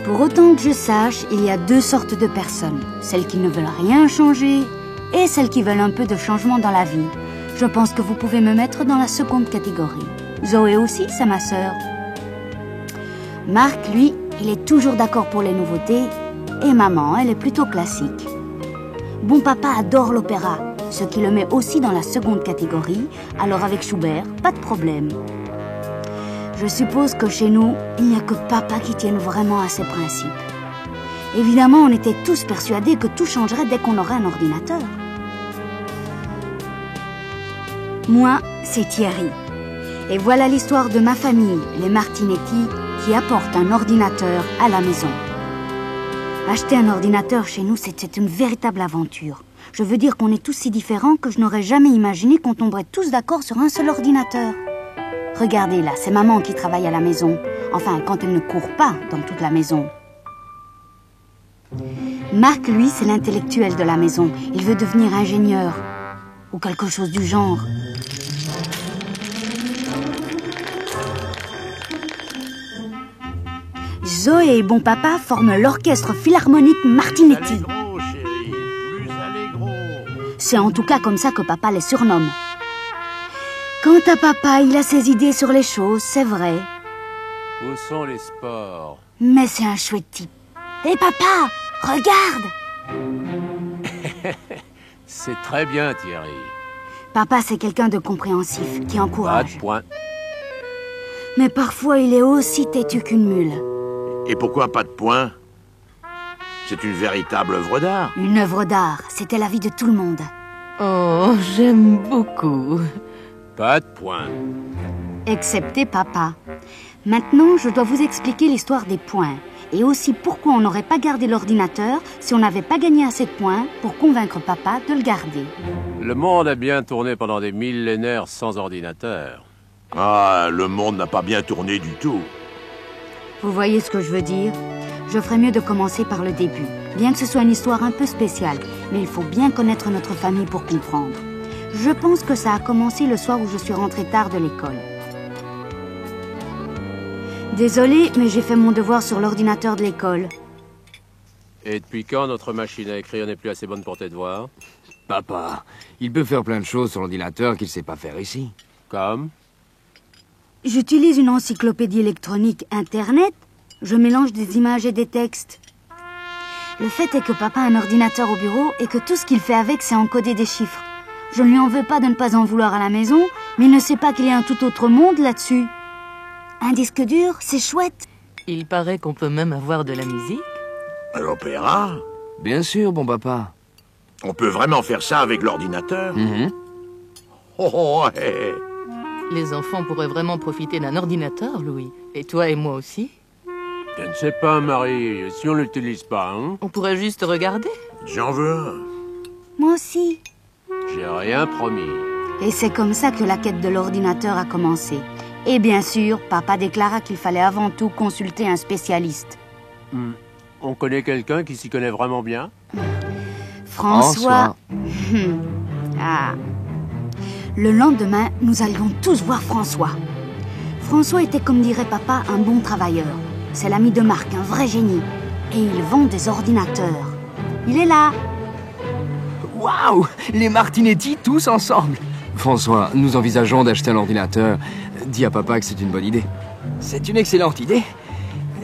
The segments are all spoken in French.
Pour autant que je sache, il y a deux sortes de personnes. Celles qui ne veulent rien changer et celles qui veulent un peu de changement dans la vie. Je pense que vous pouvez me mettre dans la seconde catégorie. Zoé aussi, c'est ma sœur. Marc, lui, il est toujours d'accord pour les nouveautés. Et maman, elle est plutôt classique. Bon papa adore l'opéra, ce qui le met aussi dans la seconde catégorie. Alors avec Schubert, pas de problème. Je suppose que chez nous, il n'y a que papa qui tienne vraiment à ses principes. Évidemment, on était tous persuadés que tout changerait dès qu'on aurait un ordinateur. Moi, c'est Thierry. Et voilà l'histoire de ma famille, les Martinetti, qui apportent un ordinateur à la maison. Acheter un ordinateur chez nous, c'était une véritable aventure. Je veux dire qu'on est tous si différents que je n'aurais jamais imaginé qu'on tomberait tous d'accord sur un seul ordinateur. Regardez là, c'est maman qui travaille à la maison. Enfin, quand elle ne court pas dans toute la maison. Marc, lui, c'est l'intellectuel de la maison. Il veut devenir ingénieur. Ou quelque chose du genre. Zoé et bon papa forment l'orchestre philharmonique Martinetti. C'est en tout cas comme ça que papa les surnomme. Quant à papa, il a ses idées sur les choses, c'est vrai. Où sont les sports? Mais c'est un chouette type. Hé papa, regarde! C'est très bien, Thierry. Papa, c'est quelqu'un de compréhensif, qui encourage. Pas de point. Mais parfois, il est aussi têtu qu'une mule. Et pourquoi pas de point? C'est une véritable œuvre d'art. Une œuvre d'art, c'était la vie de tout le monde. Oh, j'aime beaucoup. Pas de point. Excepté papa. Maintenant, je dois vous expliquer l'histoire des points. Et aussi pourquoi on n'aurait pas gardé l'ordinateur si on n'avait pas gagné assez de points pour convaincre papa de le garder. Le monde a bien tourné pendant des millénaires sans ordinateur. Ah, le monde n'a pas bien tourné du tout. Vous voyez ce que je veux dire? Je ferais mieux de commencer par le début. Bien que ce soit une histoire un peu spéciale, mais il faut bien connaître notre famille pour comprendre. Je pense que ça a commencé le soir où je suis rentrée tard de l'école. Désolée, mais j'ai fait mon devoir sur l'ordinateur de l'école. Et depuis quand notre machine à écrire n'est plus assez bonne pour tes devoirs? Papa, il peut faire plein de choses sur l'ordinateur qu'il ne sait pas faire ici. Comme? J'utilise une encyclopédie électronique Internet. Je mélange des images et des textes. Le fait est que papa a un ordinateur au bureau et que tout ce qu'il fait avec, c'est encoder des chiffres. Je ne lui en veux pas de ne pas en vouloir à la maison, mais il ne sait pas qu'il y a un tout autre monde là-dessus. Un disque dur, c'est chouette. Il paraît qu'on peut même avoir de la musique. L'opéra? Bien sûr, bon papa. On peut vraiment faire ça avec l'ordinateur? Oh, oh, hey. Les enfants pourraient vraiment profiter d'un ordinateur, Louis. Et toi et moi aussi. Je ne sais pas, Marie, si on l'utilise pas, hein? On pourrait juste regarder. J'en veux un. Moi aussi. J'ai rien promis. Et c'est comme ça que la quête de l'ordinateur a commencé. Et bien sûr, papa déclara qu'il fallait avant tout consulter un spécialiste. On connaît quelqu'un qui s'y connaît vraiment bien? François. Ah. Le lendemain, nous allions tous voir François. François était, comme dirait papa, un bon travailleur. C'est l'ami de Marc, un vrai génie. Et il vend des ordinateurs. Il est là. Waouh! Les Martinetti tous ensemble! François, nous envisageons d'acheter un ordinateur. Dis à papa que c'est une bonne idée. C'est une excellente idée.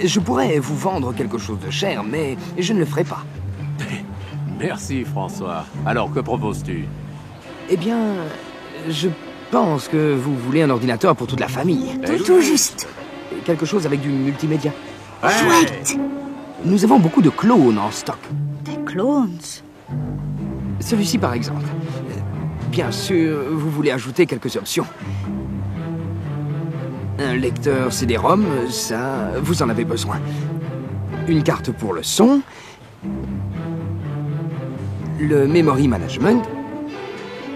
Je pourrais vous vendre quelque chose de cher, mais je ne le ferai pas. Merci, François. Alors, que proposes-tu? Eh bien, je pense que vous voulez un ordinateur pour toute la famille. Tout juste. Quelque chose avec du multimédia. Chouette. Nous avons beaucoup de clones en stock. Des clones. Celui-ci, par exemple. Bien sûr, vous voulez ajouter quelques options. Un lecteur CD-ROM, ça, vous en avez besoin. Une carte pour le son. Le memory management.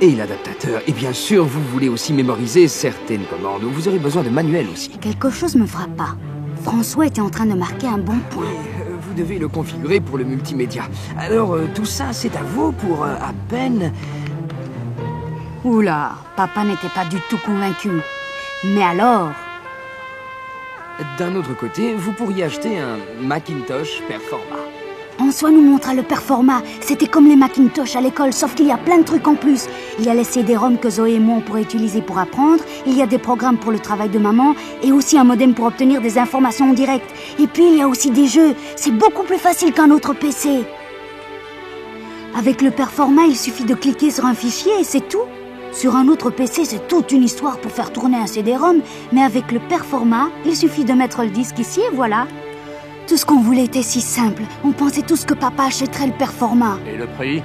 Et l'adaptateur. Et bien sûr, vous voulez aussi mémoriser certaines commandes. Vous aurez besoin de manuels aussi. Quelque chose me frappa. François était en train de marquer un bon point. Vous devez le configurer pour le multimédia. Alors, tout ça, c'est à vous pour à peine... Oula, papa n'était pas du tout convaincu. Mais alors... D'un autre côté, vous pourriez acheter un Macintosh Performa. François nous montra le Performa. C'était comme les Macintosh à l'école, sauf qu'il y a plein de trucs en plus. Il y a les CD-ROM que Zoé et moi on pourrait utiliser pour apprendre. Il y a des programmes pour le travail de maman et aussi un modem pour obtenir des informations en direct. Et puis il y a aussi des jeux. C'est beaucoup plus facile qu'un autre PC. Avec le Performa, il suffit de cliquer sur un fichier et c'est tout. Sur un autre PC, c'est toute une histoire pour faire tourner un CD-ROM. Mais avec le Performa, il suffit de mettre le disque ici et voilà. Tout ce qu'on voulait était si simple. On pensait tous que papa achèterait le Performa. Et le prix?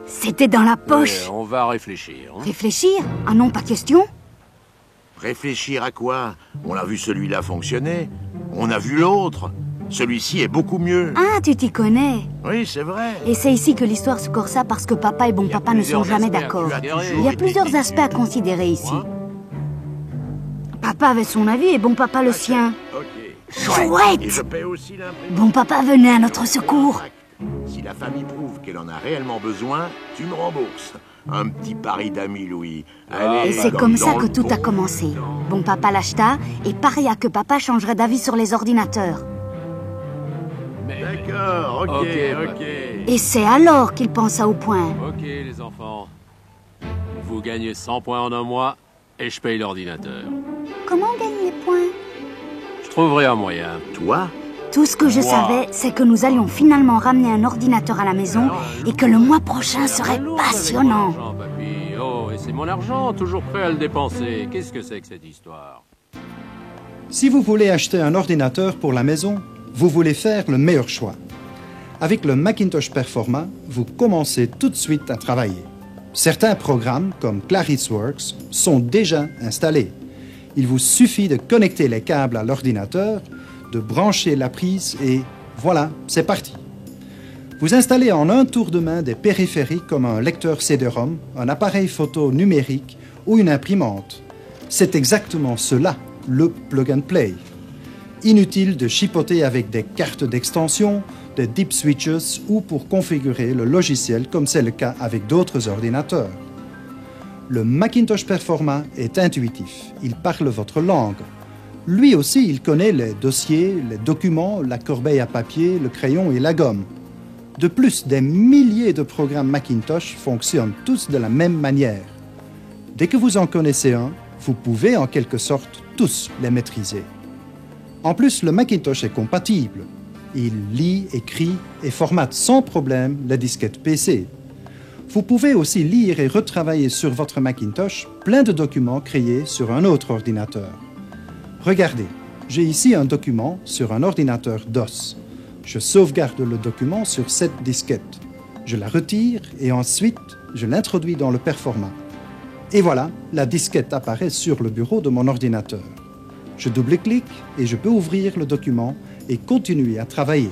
C'était dans la poche. On va réfléchir. Hein. Réfléchir? Ah non, pas question. Réfléchir à quoi? On a vu celui-là fonctionner. On a vu l'autre. Celui-ci est beaucoup mieux. Ah, tu t'y connais. Oui, c'est vrai. Et c'est ici que l'histoire se corsa parce que papa et bon papa ne sont jamais d'accord. Il y a plusieurs aspects à considérer ici. Papa avait son avis et bon papa le sien. Ok. Chouette! Et je paie aussi l'imprimante. Bon papa venait à notre secours. Si la famille prouve qu'elle en a réellement besoin, tu me rembourses. Un petit pari d'amis, Louis. Allez, Et c'est dans comme ça le que tout a bon commencé. temps. Bon papa l'acheta et paria que papa changerait d'avis sur les ordinateurs. D'accord, ok, ok. Et c'est alors qu'il pensa au point. Ok, les enfants. Vous gagnez 100 points en un mois et je paye l'ordinateur. Comment on gagne les points? Je trouverai un moyen. Toi? Tout ce que je savais, c'est que nous allions finalement ramener un ordinateur à la maison et que le mois prochain serait passionnant. Avec mon argent, papy. Oh, et c'est mon argent, toujours prêt à le dépenser. Qu'est-ce que c'est que cette histoire? Si vous voulez acheter un ordinateur pour la maison, vous voulez faire le meilleur choix. Avec le Macintosh Performa, vous commencez tout de suite à travailler. Certains programmes, comme ClarisWorks, sont déjà installés. Il vous suffit de connecter les câbles à l'ordinateur, de brancher la prise et voilà, c'est parti. Vous installez en un tour de main des périphériques comme un lecteur CD-ROM, un appareil photo numérique ou une imprimante. C'est exactement cela, le plug and play. Inutile de chipoter avec des cartes d'extension, des deep switches ou pour configurer le logiciel comme c'est le cas avec d'autres ordinateurs. Le Macintosh Performa est intuitif, il parle votre langue. Lui aussi, il connaît les dossiers, les documents, la corbeille à papier, le crayon et la gomme. De plus, des milliers de programmes Macintosh fonctionnent tous de la même manière. Dès que vous en connaissez un, vous pouvez en quelque sorte tous les maîtriser. En plus, le Macintosh est compatible. Il lit, écrit et formate sans problème les disquettes PC. Vous pouvez aussi lire et retravailler sur votre Macintosh plein de documents créés sur un autre ordinateur. Regardez, j'ai ici un document sur un ordinateur DOS. Je sauvegarde le document sur cette disquette. Je la retire et ensuite je l'introduis dans le Performa. Et voilà, la disquette apparaît sur le bureau de mon ordinateur. Je double-clique et je peux ouvrir le document et continuer à travailler.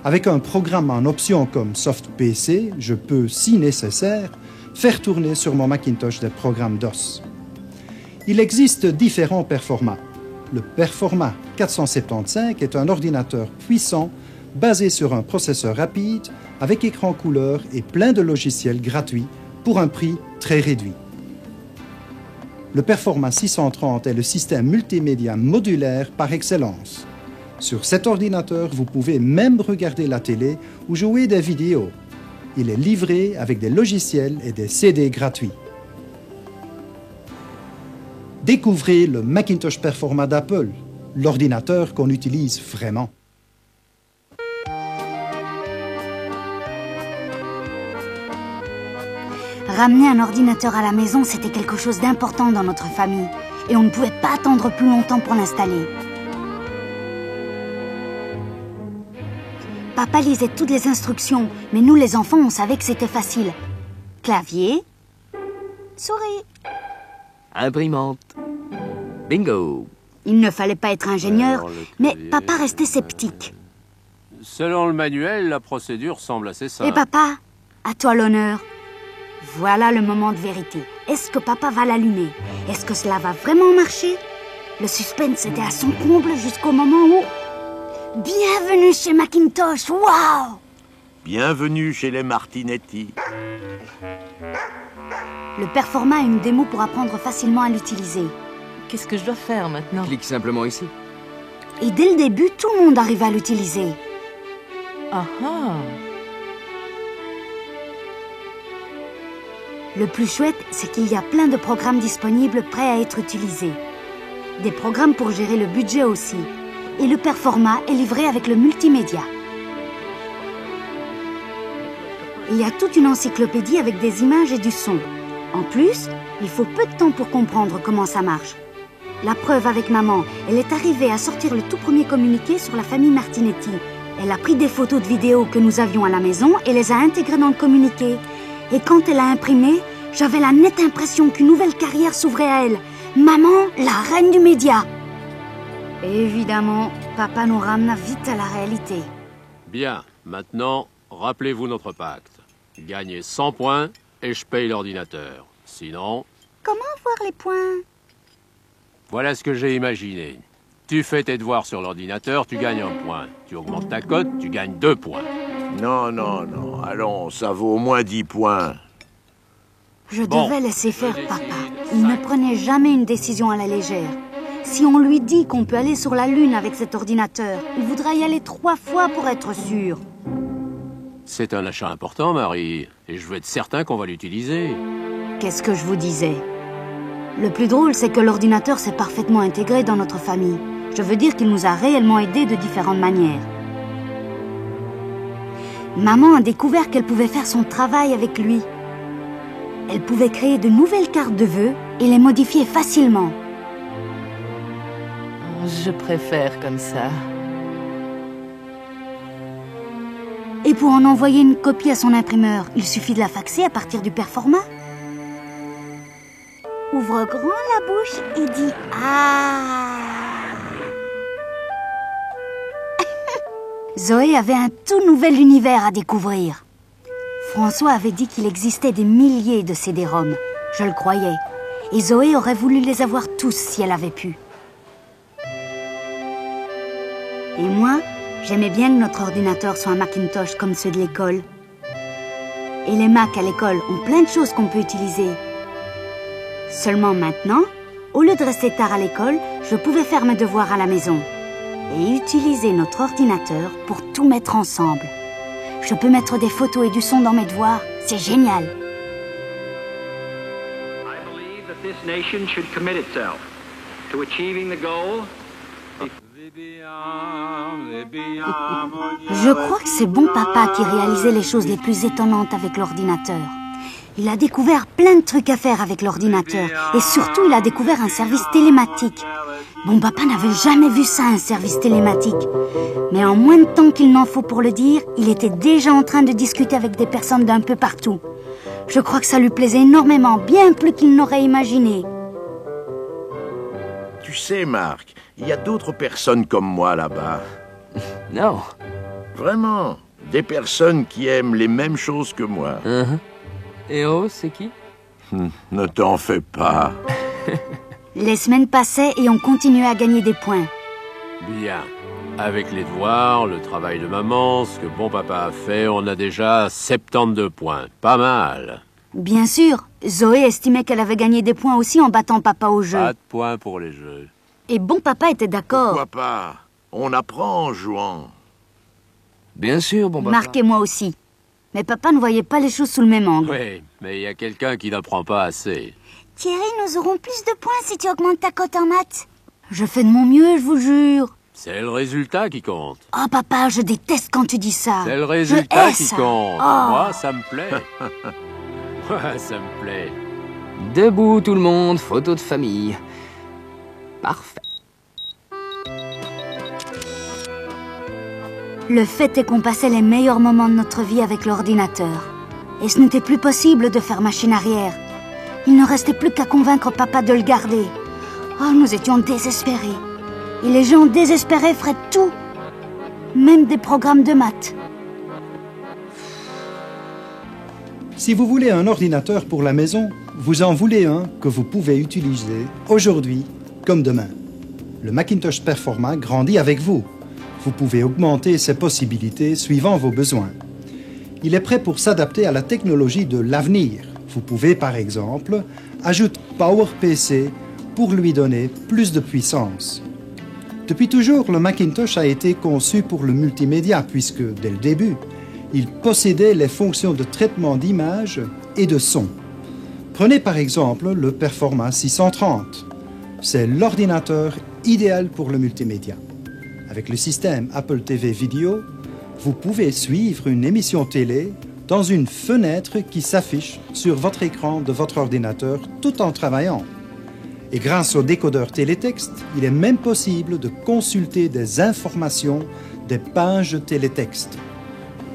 Avec un programme en option comme SoftPC, je peux, si nécessaire, faire tourner sur mon Macintosh des programmes DOS. Il existe différents Performa. Le Performa 475 est un ordinateur puissant basé sur un processeur rapide avec écran couleur et plein de logiciels gratuits pour un prix très réduit. Le Performa 630 est le système multimédia modulaire par excellence. Sur cet ordinateur, vous pouvez même regarder la télé ou jouer des vidéos. Il est livré avec des logiciels et des CD gratuits. Découvrez le Macintosh Performa d'Apple, l'ordinateur qu'on utilise vraiment. Ramener un ordinateur à la maison, c'était quelque chose d'important dans notre famille. Et on ne pouvait pas attendre plus longtemps pour l'installer. Papa lisait toutes les instructions, mais nous les enfants, on savait que c'était facile. Clavier, souris. Imprimante. Bingo. Il ne fallait pas être ingénieur, Alors, le mais clavier, papa restait sceptique. Selon le manuel, la procédure semble assez simple. Et papa, à toi l'honneur. Voilà le moment de vérité. Est-ce que papa va l'allumer? Est-ce que cela va vraiment marcher? Le suspense était à son comble jusqu'au moment où... Bienvenue chez Macintosh, waouh! Bienvenue chez les Martinetti. Le Performa a une démo pour apprendre facilement à l'utiliser. Qu'est-ce que je dois faire maintenant? Clique simplement ici. Et dès le début, tout le monde arrive à l'utiliser. Ah ah! Le plus chouette, c'est qu'il y a plein de programmes disponibles prêts à être utilisés. Des programmes pour gérer le budget aussi. Et le Performa est livré avec le multimédia. Il y a toute une encyclopédie avec des images et du son. En plus, il faut peu de temps pour comprendre comment ça marche. La preuve avec maman, elle est arrivée à sortir le tout premier communiqué sur la famille Martinetti. Elle a pris des photos de vidéos que nous avions à la maison et les a intégrées dans le communiqué. Et quand elle a imprimé, j'avais la nette impression qu'une nouvelle carrière s'ouvrait à elle. Maman, la reine du média. Évidemment, papa nous ramena vite à la réalité. Bien, maintenant, rappelez-vous notre pacte. Gagnez 100 points et je paye l'ordinateur. Sinon, Comment voir les points? voilà ce que j'ai imaginé. Tu fais tes devoirs sur l'ordinateur, tu gagnes 1 point. Tu augmentes ta cote, tu gagnes 2 points. Non, non, non. Allons, ça vaut au moins 10 points. Je Bon, devais laisser faire je papa. décide. Il ne prenait jamais une décision à la légère. Si on lui dit qu'on peut aller sur la Lune avec cet ordinateur, il voudra y aller 3 fois pour être sûr. C'est un achat important, Marie, et je veux être certain qu'on va l'utiliser. Qu'est-ce que je vous disais? Le plus drôle, c'est que l'ordinateur s'est parfaitement intégré dans notre famille. Je veux dire qu'il nous a réellement aidés de différentes manières. Maman a découvert qu'elle pouvait faire son travail avec lui. Elle pouvait créer de nouvelles cartes de vœux et les modifier facilement. Je préfère comme ça. Et pour en envoyer une copie à son imprimeur, il suffit de la faxer à partir du Performa. Ouvre grand la bouche et dis « Ah !» Zoé avait un tout nouvel univers à découvrir. François avait dit qu'il existait des milliers de CD-ROM. Je le croyais. Et Zoé aurait voulu les avoir tous si elle avait pu. Et moi, j'aimais bien que notre ordinateur soit un Macintosh comme ceux de l'école. Et les Macs à l'école ont plein de choses qu'on peut utiliser. Seulement maintenant, au lieu de rester tard à l'école, je pouvais faire mes devoirs à la maison et utiliser notre ordinateur pour tout mettre ensemble. Je peux mettre des photos et du son dans mes devoirs, c'est génial. I believe that this nation should commit itself to achieving the goal. Je crois que c'est bon papa qui réalisait les choses les plus étonnantes avec l'ordinateur. Il a découvert plein de trucs à faire avec l'ordinateur et surtout il a découvert un service télématique. Bon papa n'avait jamais vu ça, un service télématique. Mais en moins de temps qu'il n'en faut pour le dire, il était déjà en train de discuter avec des personnes d'un peu partout. Je crois que ça lui plaisait énormément, bien plus qu'il n'aurait imaginé. Tu sais, Marc, il y a d'autres personnes comme moi là-bas. Non. Vraiment, des personnes qui aiment les mêmes choses que moi. Et oh, c'est qui? Ne t'en fais pas. Les semaines passaient et on continuait à gagner des points. Bien. Avec les devoirs, le travail de maman, ce que bon papa a fait, on a déjà 72 points. Pas mal. Bien sûr, Zoé estimait qu'elle avait gagné des points aussi en battant papa au jeu. Pas de points pour les jeux. Et bon papa était d'accord. Pourquoi pas? On apprend en jouant. Bien sûr, bon papa. Marc et moi aussi. Mais papa ne voyait pas les choses sous le même angle. Oui, mais il y a quelqu'un qui n'apprend pas assez. Thierry, nous aurons plus de points si tu augmentes ta cote en maths. Je fais de mon mieux, je vous jure. C'est le résultat qui compte. Oh papa, je déteste quand tu dis ça. C'est le Je résultat hais qui ça. compte. Oh. Moi, ça me plaît. Ouais, ça me plaît. Debout tout le monde, photo de famille. Parfait. Le fait est qu'on passait les meilleurs moments de notre vie avec l'ordinateur. Et ce n'était plus possible de faire machine arrière. Il ne restait plus qu'à convaincre papa de le garder. Oh, nous étions désespérés. Et les gens désespérés feraient tout. Même des programmes de maths. Si vous voulez un ordinateur pour la maison, vous en voulez un que vous pouvez utiliser aujourd'hui comme demain. Le Macintosh Performa grandit avec vous. Vous pouvez augmenter ses possibilités suivant vos besoins. Il est prêt pour s'adapter à la technologie de l'avenir. Vous pouvez par exemple ajouter PowerPC pour lui donner plus de puissance. Depuis toujours, le Macintosh a été conçu pour le multimédia puisque, dès le début, il possédait les fonctions de traitement d'image et de son. Prenez par exemple le Performa 630. C'est l'ordinateur idéal pour le multimédia. Avec le système Apple TV Video, vous pouvez suivre une émission télé dans une fenêtre qui s'affiche sur votre écran de votre ordinateur tout en travaillant. Et grâce au décodeur télétexte, il est même possible de consulter des informations des pages télétexte.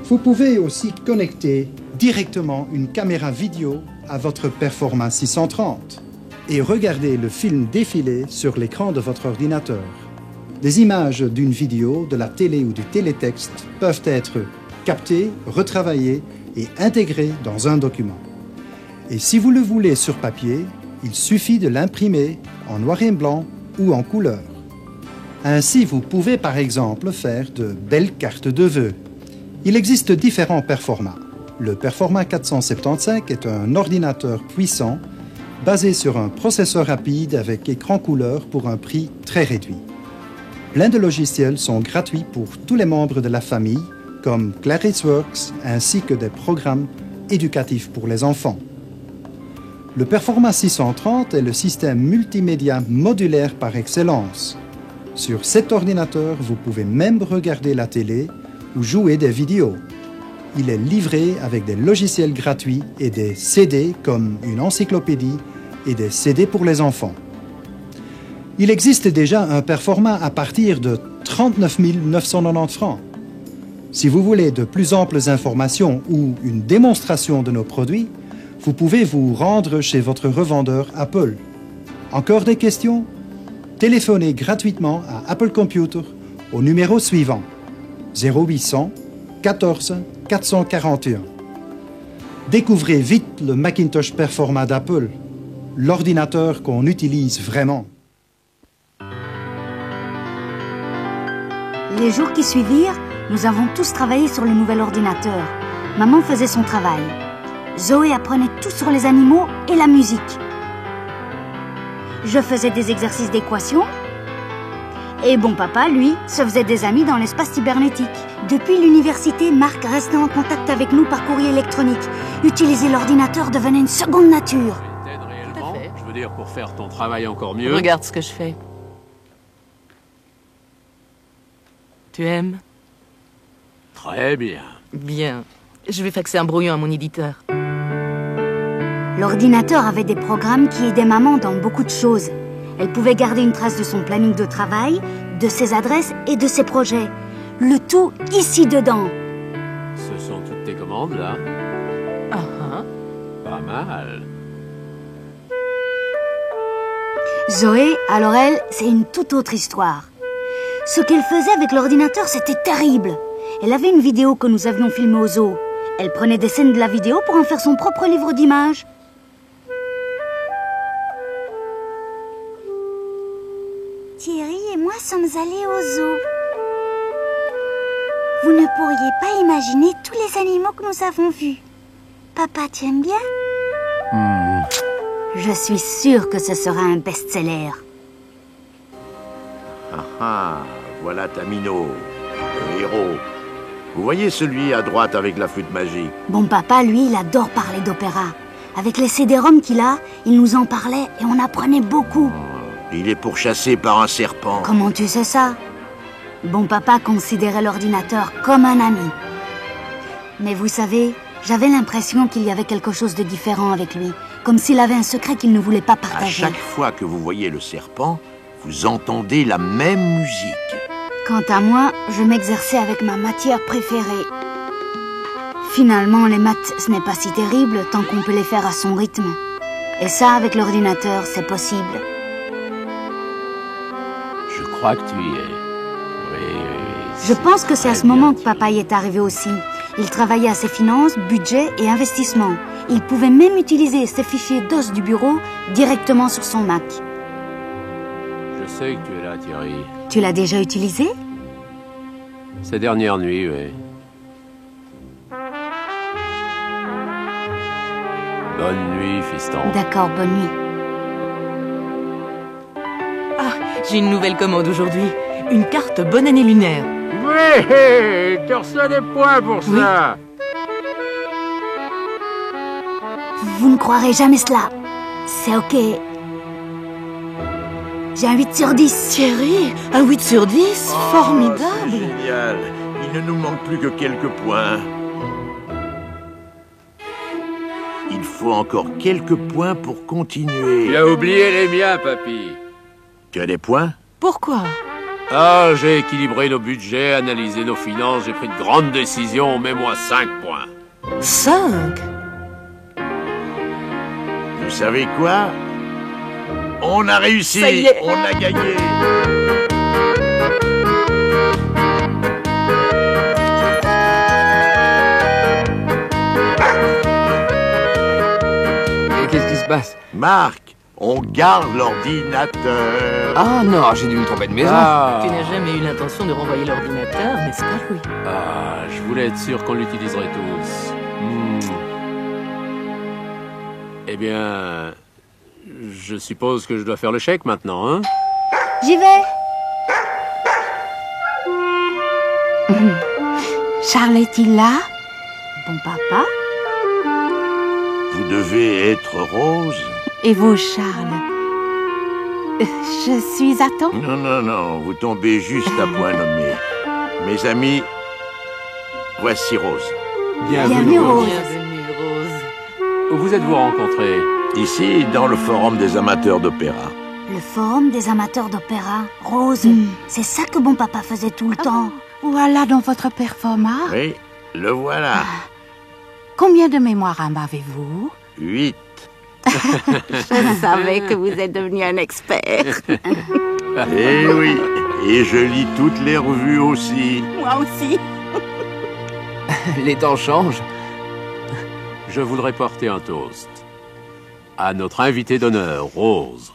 Vous pouvez aussi connecter directement une caméra vidéo à votre Performa 630 et regarder le film défiler sur l'écran de votre ordinateur. Des images d'une vidéo, de la télé ou du télétexte peuvent être captées, retravaillées et intégrées dans un document. Et si vous le voulez sur papier, il suffit de l'imprimer en noir et blanc ou en couleur. Ainsi, vous pouvez par exemple faire de belles cartes de vœux. Il existe différents Performa. Le Performa 475 est un ordinateur puissant basé sur un processeur rapide avec écran couleur pour un prix très réduit. Plein de logiciels sont gratuits pour tous les membres de la famille, comme ClarisWorks, ainsi que des programmes éducatifs pour les enfants. Le Performa 630 est le système multimédia modulaire par excellence. Sur cet ordinateur, vous pouvez même regarder la télé ou jouer des vidéos. Il est livré avec des logiciels gratuits et des CD comme une encyclopédie et des CD pour les enfants. Il existe déjà un Performa à partir de 39 990 francs. Si vous voulez de plus amples informations ou une démonstration de nos produits, vous pouvez vous rendre chez votre revendeur Apple. Encore des questions? Téléphonez gratuitement à Apple Computer au numéro suivant 0800 14 441. Découvrez vite le Macintosh Performa d'Apple, l'ordinateur qu'on utilise vraiment. Les jours qui suivirent, nous avons tous travaillé sur le nouvel ordinateur. Maman faisait son travail. Zoé apprenait tout sur les animaux et la musique. Je faisais des exercices d'équation. Et bon papa, lui, se faisait des amis dans l'espace cybernétique. Depuis l'université, Marc restait en contact avec nous par courrier électronique. Utiliser l'ordinateur devenait une seconde nature. T'aides réellement? Je veux dire, pour faire ton travail encore mieux. Regarde ce que je fais. Tu aimes? Très bien. Bien. Je vais faxer un brouillon à mon éditeur. L'ordinateur avait des programmes qui aidaient maman dans beaucoup de choses. Elle pouvait garder une trace de son planning de travail, de ses adresses et de ses projets. Le tout ici dedans. Ce sont toutes tes commandes, là? Pas mal. Zoé, alors elle, c'est une toute autre histoire. Ce qu'elle faisait avec l'ordinateur, c'était terrible. Elle avait une vidéo que nous avions filmée au zoo. Elle prenait des scènes de la vidéo pour en faire son propre livre d'images. Thierry et moi sommes allés au zoo. Vous ne pourriez pas imaginer tous les animaux que nous avons vus. Papa, tu aimes bien? Je suis sûre que ce sera un best-seller. Ah, voilà Tamino, le héros. Vous voyez celui à droite avec la flûte magique? Bon papa, lui, il adore parler d'opéra. Avec les CD-ROM qu'il a, il nous en parlait et on apprenait beaucoup. Il est pourchassé par un serpent. Comment tu sais ça? Bon papa considérait l'ordinateur comme un ami. Mais vous savez, j'avais l'impression qu'il y avait quelque chose de différent avec lui. Comme s'il avait un secret qu'il ne voulait pas partager. À chaque fois que vous voyez le serpent, vous entendez la même musique. Quant à moi, je m'exerçais avec ma matière préférée. Finalement, les maths, ce n'est pas si terrible tant qu'on peut les faire à son rythme. Et ça, avec l'ordinateur, c'est possible. Je crois que tu y es. Oui. Je pense que c'est à ce moment que papa y est arrivé aussi. Il travaillait à ses finances, budget et investissement. Il pouvait même utiliser ses fichiers DOS du bureau directement sur son Mac. Je sais que tu es là, Thierry. Tu l'as déjà utilisé? Ces dernières nuits, oui. Bonne nuit, fiston. D'accord, bonne nuit. Ah, j'ai une nouvelle commande aujourd'hui. Une carte bonne année lunaire. Oui, tu reçois des points pour ça. Vous ne croirez jamais cela. C'est ok. J'ai un 8 sur 10. Thierry, un 8 sur 10, Oh, formidable. c'est génial. Il ne nous manque plus que quelques points. Il faut encore quelques points pour continuer. Tu as oublié les miens, papy. Tu as des points? Pourquoi? Ah, j'ai équilibré nos budgets, analysé nos finances, j'ai pris de grandes décisions, mets-moi 5 points. 5. Vous savez quoi? On a réussi. Ça y est. On a gagné. Et qu'est-ce qui se passe? Marc, on garde l'ordinateur. Ah non, j'ai dû me tromper de maison. Tu n'as jamais eu l'intention de renvoyer l'ordinateur, n'est-ce pas, Louis? Ah, je voulais être sûr qu'on l'utiliserait tous. Eh bien, je suppose que je dois faire le chèque maintenant, hein? J'y vais. Charles est-il là? Bon papa. Vous devez être Rose. Et vous, Charles? Je suis à temps? Non, non, non, vous tombez juste à point nommé. Mes amis, voici Rose. Bienvenue, Rose. Bienvenue, Rose. Où vous êtes-vous rencontrés? Ici, dans le forum des amateurs d'opéra. Le forum des amateurs d'opéra. Rose, c'est ça que bon papa faisait tout le temps. Voilà donc votre performance. Oui, le voilà. Combien de mémoires en avez-vous? 8. Je savais que vous êtes devenu un expert. Eh oui, et je lis toutes les revues aussi. Moi aussi. Les temps changent. Je voudrais porter un toast. À notre invité d'honneur, Rose.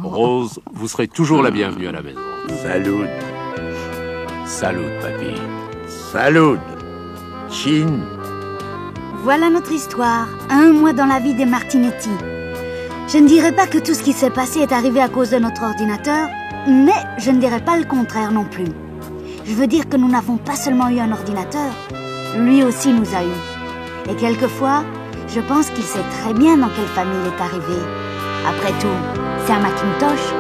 Rose, vous serez toujours la bienvenue à la maison. Salut, Salut, papy. salut. Chin. Voilà notre histoire. Un mois dans la vie des Martinetti. Je ne dirais pas que tout ce qui s'est passé est arrivé à cause de notre ordinateur, mais je ne dirais pas le contraire non plus. Je veux dire que nous n'avons pas seulement eu un ordinateur, lui aussi nous a eu. Et quelquefois, je pense qu'il sait très bien dans quelle famille il est arrivé. Après tout, c'est un Macintosh.